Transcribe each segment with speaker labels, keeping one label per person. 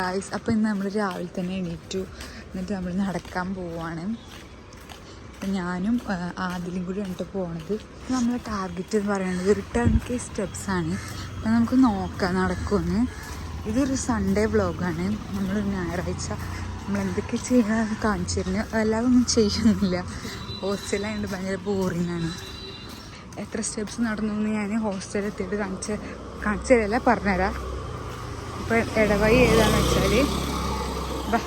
Speaker 1: Guys. അപ്പോൾ ഇന്ന് നമ്മൾ രാവിലെ തന്നെ എണീറ്റു. എന്നിട്ട് നമ്മൾ നടക്കാൻ പോവുകയാണ്. ഞാനും ആദിലും കൂടി കണ്ടിട്ട് പോണത്. നമ്മളെ ടാർഗറ്റ് എന്ന് പറയുന്നത് റിട്ടേൺ സ്റ്റെപ്സാണ്. അപ്പം നമുക്ക് നോക്കാം നടക്കുമെന്ന്. ഇതൊരു സൺഡേ വ്ളോഗാണ്. നമ്മൾ ഞായറാഴ്ച നമ്മൾ എന്തൊക്കെ ചെയ്യണമെന്ന് കാണിച്ചു തരുന്നു. അല്ലാതെ ഒന്നും ചെയ്യുന്നില്ല. ഹോസ്റ്റലായതുകൊണ്ട് ഭയങ്കര ബോറിങ്ങാണ്. എത്ര സ്റ്റെപ്സ് നടന്നു എന്ന് ഞാൻ ഹോസ്റ്റലിൽ എത്തിയിട്ട് കാണിച്ചു തരല്ല, പറഞ്ഞുതരാം. ഇപ്പോൾ ഇടവഴി ഏതാണെന്ന് വെച്ചാൽ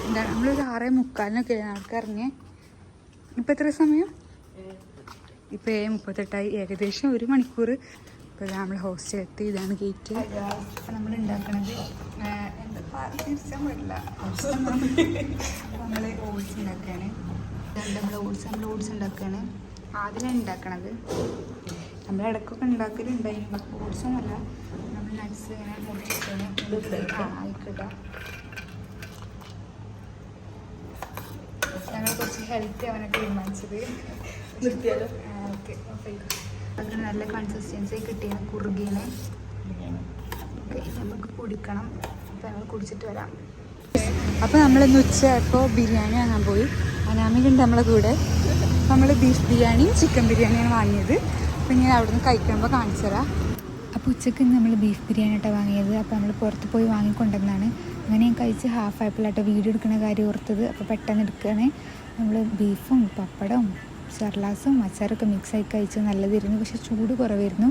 Speaker 1: എന്താണ് നമ്മളൊരു 6:45 ആൾക്ക് ഇറങ്ങിയേ. ഇപ്പം എത്ര സമയം? ഇപ്പം 7:38. ഏകദേശം 1 മണിക്കൂർ. ഇപ്പോൾ നമ്മൾ ഹോസ്റ്റലെത്തി. ഇതാണ് ഗേറ്റ്. അപ്പം നമ്മൾ ഉണ്ടാക്കണത് തിരിച്ചാൻ പറ്റില്ല. നമ്മൾ ഓട്സ് ഉണ്ടാക്കുകയാണ്. നമ്മൾ ഓട്സ് ഉണ്ടാക്കുകയാണ്. ആദ്യം ഉണ്ടാക്കണത് നമ്മൾ ഇടയ്ക്കൊക്കെ ഉണ്ടാക്കലുണ്ടായിരുന്നു. ഓട്സൊന്നുമല്ല, നമ്മൾ നട്ട്സ് ഇങ്ങനെ മുറിച്ചിട്ടാണ് ആയിക്കിട്ടാം. ഞങ്ങൾ കുറച്ച് ഹെൽത്തി അവനൊക്കെ തീരുമാനിച്ചത്. ഓക്കെ, അതിന് നല്ല കൺസിസ്റ്റൻസി കിട്ടിയ കുറുകീനെ നമുക്ക് കുടിക്കണം. അപ്പോൾ ഞങ്ങൾ കുടിച്ചിട്ട് വരാം. അപ്പോൾ നമ്മളിന്ന് ഉച്ചയായപ്പോൾ ബിരിയാണി വാങ്ങാൻ പോയി. അനാമിലുണ്ട് നമ്മളെ കൂടെ. നമ്മൾ ബീഫ് ബിരിയാണിയും ചിക്കൻ ബിരിയാണിയാണ് വാങ്ങിയത്. അപ്പോൾ ഞാൻ അവിടെ നിന്ന് കഴിക്കുമ്പോൾ കാണിച്ചു തരാം. അപ്പോൾ ഉച്ചയ്ക്ക് നമ്മൾ ബീഫ് ബിരിയാണി ആയിട്ടാണ് വാങ്ങിയത്. അപ്പോൾ നമ്മൾ പുറത്ത് പോയി വാങ്ങിക്കൊണ്ടുവന്നാണ്. അങ്ങനെ ഞാൻ കഴിച്ച് ഹാഫ് ആയപ്പോഴാട്ടോ വീഡിയോ എടുക്കുന്ന കാര്യം ഓർത്തത്. അപ്പോൾ പെട്ടെന്ന് എടുക്കുകയാണ്. നമ്മൾ ബീഫും പപ്പടവും സർലാസും അച്ചാറൊക്കെ മിക്സായി കഴിച്ച് നല്ലതായിരുന്നു. പക്ഷേ ചൂട് കുറവായിരുന്നു.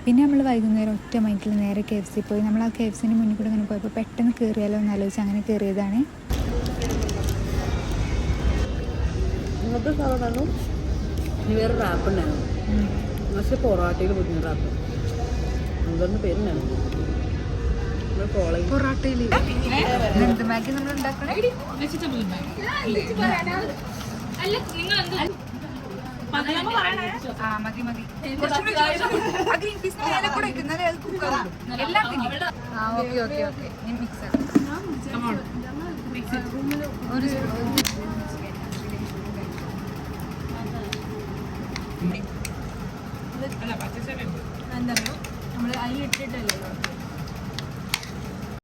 Speaker 1: പിന്നെ നമ്മൾ വൈകുന്നേരം ഒറ്റ മൈൻഡിൽ നേരെ KFC പോയി. നമ്മൾ ആ KFCൻ്റെ മുന്നിൽ കൂടെ അങ്ങനെ പോയപ്പോൾ പെട്ടെന്ന് കയറിയാലോ എന്ന് ആലോചിച്ച് അങ്ങനെ കയറിയതാണ്.
Speaker 2: ഇന്നത്തെ സാധനം വേറെ റാപ്പ് ഉണ്ടായിരുന്നു. പക്ഷേ പൊറാട്ടയിൽ പുതിയ റാപ്പ് എന്തെന്ന് പേരുണ്ടായിരുന്നു.
Speaker 1: പൊറാട്ടയിൽ മാഗി നമ്മൾ ഉണ്ടാക്കണേ. മതി ഗ്രീൻ പീസ് കൂടെ ഇരിക്കുന്നത് എല്ലാം ഓക്കെ മിക്സ് ഒരു എന്താ നമ്മൾ അതിലിട്ടിട്ടല്ലോ